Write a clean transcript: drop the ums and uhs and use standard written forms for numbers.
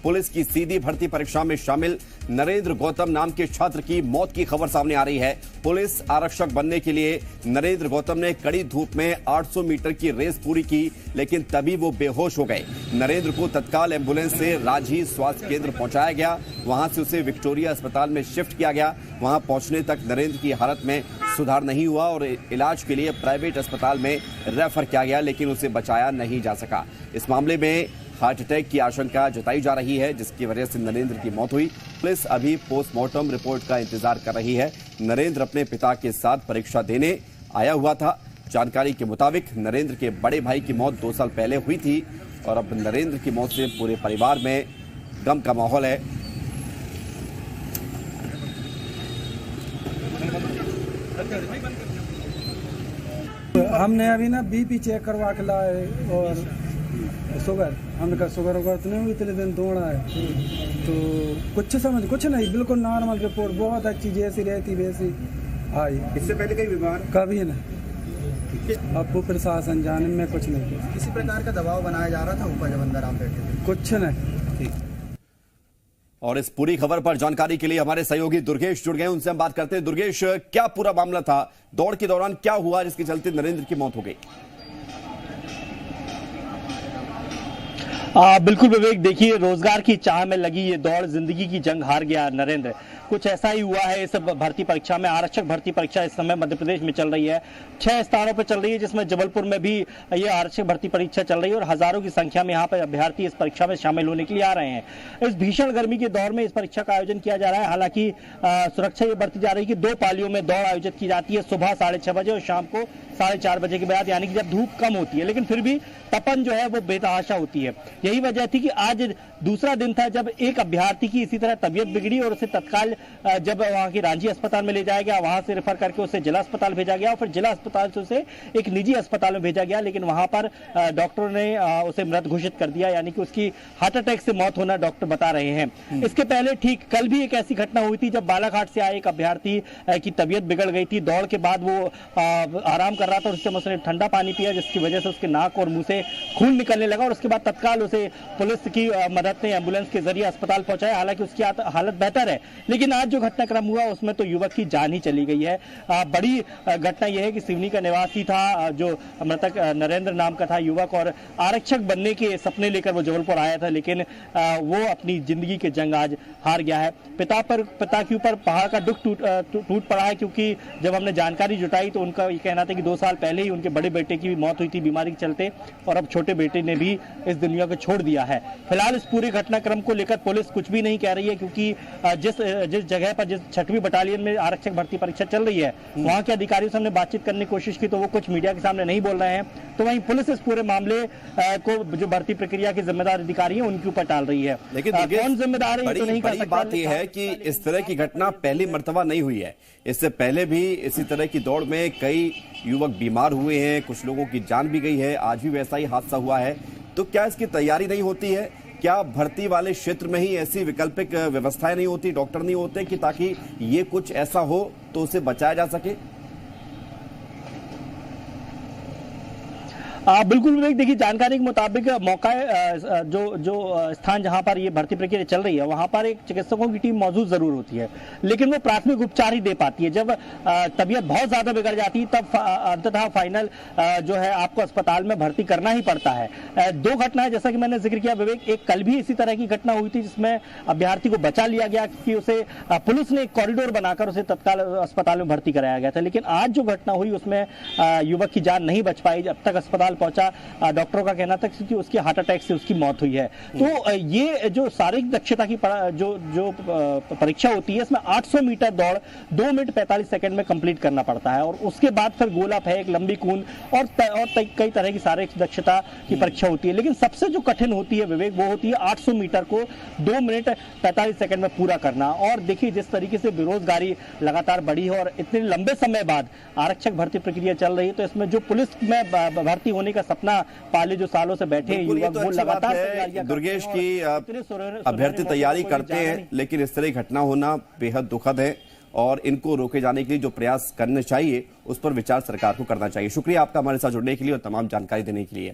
Police की सीधी भर्ती परीक्षा में शामिल नरेंद्र गौतम नाम के छात्र की मौत की खबर सामने आ रही है। पुलिस आरक्षक बनने के लिए नरेंद्र गौतम ने कड़ी धूप में 800 मीटर की रेस पूरी की, लेकिन तभी वो बेहोश हो गए। नरेंद्र को तत्काल एम्बुलेंस से रांची स्वास्थ्य केंद्र पहुंचाया गया। वहां से उसे विक्टोरिया अस्पताल में शिफ्ट किया गया। वहां पहुंचने तक नरेंद्र की हालत में सुधार नहीं हुआ और इलाज के लिए प्राइवेट अस्पताल में रेफर किया गया, लेकिन उसे बचाया नहीं जा सका। इस मामले में हार्ट अटैक की आशंका जताई जा रही है, जिसकी वजह से नरेंद्र की मौत हुई। पुलिस अभी पोस्टमार्टम रिपोर्ट का इंतजार कर रही है। नरेंद्र अपने पिता के साथ परीक्षा देने आया हुआ था। जानकारी के मुताबिक नरेंद्र के बड़े भाई की मौत 2 साल पहले हुई थी और अब नरेंद्र की मौत से पूरे परिवार में गम का माहौल है। हमने अभी ना बीपी चेक करवा के लाए और शुगर, हमने कहा शुगर वगैरह तो नहीं हुई, इतने दिन दौड़ा है तो कुछ नहीं, बिल्कुल नॉर्मल रिपोर्ट, बहुत अच्छी जैसी रहती वैसी आई। इससे पहले कई बीमार? कभी नहीं। अब प्रशासन जाने में कुछ नहीं। किसी प्रकार का दबाव बनाया जा रहा था ऊपर जब अंदर आप बैठे थे? कुछ नहीं। और इस पूरी खबर पर जानकारी के लिए हमारे सहयोगी दुर्गेश जुड़ गए, उनसे हम बात करते हैं। दुर्गेश, क्या पूरा मामला था? दौड़ के दौरान क्या हुआ जिसके चलते नरेंद्र की मौत हो गई? बिल्कुल विवेक, देखिए रोजगार की चाह में लगी ये दौड़ जिंदगी की जंग हार गया नरेंद्र। कुछ ऐसा ही हुआ है इस भर्ती परीक्षा में। आरक्षक भर्ती परीक्षा इस समय मध्य प्रदेश में चल रही है, 6 स्थानों पर चल रही है, जिसमें जबलपुर में भी ये आरक्षक भर्ती परीक्षा चल रही है और हजारों की संख्या में यहाँ पर अभ्यर्थी इस परीक्षा में शामिल होने के लिए आ रहे हैं। इस भीषण गर्मी के दौर में इस परीक्षा का आयोजन किया जा रहा है। हालांकि सुरक्षा ये बरती जा रही है कि 2 पालियों में दौड़ आयोजित की जाती है, सुबह 6:30 बजे और शाम को 4:30 बजे के बाद, यानी कि जब धूप कम होती है, लेकिन फिर भी तपन जो है वो बेतहाशा होती है। यही वजह थी कि आज दूसरा दिन था जब एक अभ्यर्थी की इसी तरह तबीयत बिगड़ी और उसे तत्काल जब वहां की रांची अस्पताल में ले जाया गया, वहां से रेफर करके उसे जिला अस्पताल भेजा गया और फिर जिला अस्पताल से उसे एक निजी अस्पताल में भेजा गया, लेकिन वहां पर डॉक्टरों ने उसे मृत घोषित कर दिया, यानी कि उसकी हार्ट अटैक से मौत होना डॉक्टर बता रहे हैं। इसके पहले ठीक कल भी एक ऐसी घटना हुई थी जब बालाघाट से आए एक अभ्यर्थी की तबीयत बिगड़ गई थी। दौड़ के बाद वो आराम कर रहा था और उससे उसने ठंडा पानी पिया, जिसकी वजह से उसके नाक और मुंह से खून निकलने लगा और उसके बाद तत्काल उसे पुलिस की मदद ने एम्बुलेंस के जरिए अस्पताल पहुंचाया। हालांकि उसकी हालत बेहतर है, लेकिन आज जो घटनाक्रम हुआ उसमें तो युवक की जान ही चली गई है। बड़ी घटना यह है कि सिवनी का निवासी था जो मृतक नरेंद्र नाम का था युवक, और आरक्षक बनने के सपने लेकर वो जबलपुर आया था, लेकिन वो अपनी जिंदगी के जंग आज हार गया है। पिता के ऊपर पहाड़ का दुख टूट पड़ा है, क्योंकि जब हमने जानकारी जुटाई तो उनका ये कहना था कि 2 साल पहले ही उनके बड़े बेटे की मौत हुई थी बीमारी के चलते, और अब छोटे बेटे ने भी इस दुनिया को छोड़ दिया है। फिलहाल इस पूरे घटनाक्रम को लेकर पुलिस कुछ भी नहीं कह रही है, क्योंकि जिस जगह पर जिस 6वीं बटालियन में आरक्षक भर्ती परीक्षा चल रही है वहां के अधिकारियों से हमने बातचीत करने की कोशिश की तो वो कुछ मीडिया के सामने नहीं बोल रहे हैं। तो वहीं पुलिस इस पूरे मामले को जो भर्ती प्रक्रिया के जिम्मेदार अधिकारी हैं उनके ऊपर टाल रही है। लेकिन कौन जिम्मेदार है तो नहीं कर सकता। बात यह है कि इस तरह की घटना पहली मर्तबा नहीं हुई है। इससे पहले भी इसी तरह की दौड़ में कई युवक बीमार हुए हैं, कुछ लोगों की जान भी गई है। आज भी वैसा ही हादसा हुआ है, तो क्या इसकी तैयारी नहीं होती है? क्या भर्ती वाले क्षेत्र में ही ऐसी वैकल्पिक व्यवस्थाएं नहीं होती, डॉक्टर नहीं होते कि ताकि ये कुछ ऐसा हो तो उसे बचाया जा सके? बिल्कुल विवेक, देखिए जानकारी के मुताबिक मौका जो स्थान जहां पर ये भर्ती प्रक्रिया चल रही है वहां पर एक चिकित्सकों की टीम मौजूद जरूर होती है, लेकिन वो प्राथमिक उपचार ही दे पाती है। जब तबीयत बहुत ज्यादा बिगड़ जाती है तब अंततः फाइनल जो है आपको अस्पताल में भर्ती करना ही पड़ता है। 2 घटनाएं जैसा कि मैंने जिक्र किया विवेक, एक कल भी इसी तरह की घटना हुई थी जिसमें अभ्यर्थी को बचा लिया गया क्योंकि उसे पुलिस ने एक कॉरिडोर बनाकर उसे तत्काल अस्पताल में भर्ती कराया गया था, लेकिन आज जो घटना हुई उसमें युवक की जान नहीं बच पाई। जब तक अस्पताल पहुंचा डॉक्टरों का कहना था कि उसकी हार्ट अटैक से उसकी मौत हुई है। तो ये जो शारीरिक दक्षता की जो परीक्षा होती है इसमें 800 मीटर दौड़ 2 मिनट 45 सेकंड में कंप्लीट करना पड़ता है और उसके बाद फिर गोला फेंक, लंबी कूद और कई तरह की शारीरिक दक्षता की परीक्षा होती है। लेकिन सबसे जो कठिन होती है विवेक वो होती है 800 मीटर को 2 मिनट 45 सेकंड में पूरा करना। और देखिए जिस तरीके से बेरोजगारी लगातार बढ़ी है और इतने लंबे समय बाद आरक्षक भर्ती प्रक्रिया चल रही है, तो इसमें जो पुलिस में भर्ती होने का सपना पाले जो सालों से बैठे हैं युवक वो लगातार दुर्गेश की अभ्यर्थी तैयारी करते हैं, लेकिन इस तरह की घटना होना बेहद दुखद है और इनको रोके जाने के लिए जो प्रयास करने चाहिए उस पर विचार सरकार को करना चाहिए। शुक्रिया आपका हमारे साथ जुड़ने के लिए और तमाम जानकारी देने के लिए।